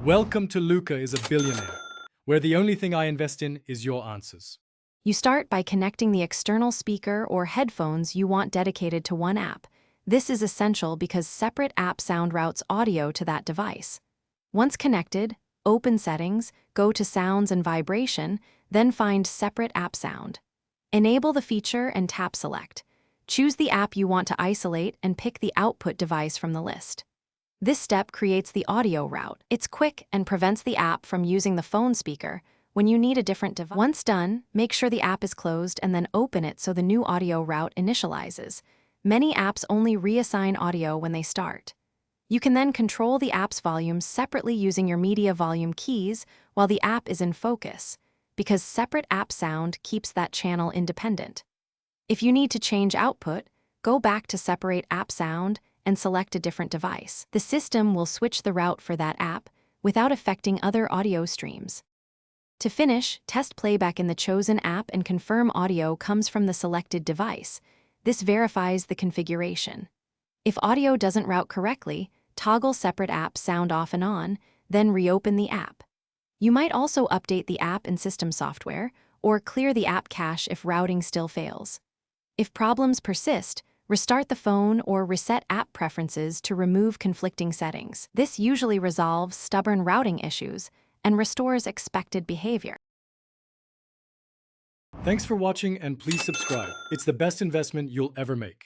Welcome to Luca is a Billionaire, where the only thing I invest in is your answers. You start by connecting the external speaker or headphones you want dedicated to one app. This is essential because separate app sound routes audio to that device. Once connected, open Settings, go to Sounds and Vibration, then find Separate App Sound. Enable the feature and tap Select. Choose the app you want to isolate and pick the output device from the list. This step creates the audio route. It's quick and prevents the app from using the phone speaker when you need a different device. Once done, make sure the app is closed and then open it so the new audio route initializes. Many apps only reassign audio when they start. You can then control the app's volume separately using your media volume keys while the app is in focus, because separate app sound keeps that channel independent. If you need to change output, go back to Separate App Sound and select a different device. The system will switch the route for that app without affecting other audio streams. To finish, test playback in the chosen app and confirm audio comes from the selected device. This verifies the configuration. If audio doesn't route correctly, toggle Separate App Sound off and on, then reopen the app. You might also update the app and system software, or clear the app cache if routing still fails. If problems persist, restart the phone or reset app preferences to remove conflicting settings. This usually resolves stubborn routing issues and restores expected behavior. Thanks for watching and please subscribe. It's the best investment you'll ever make.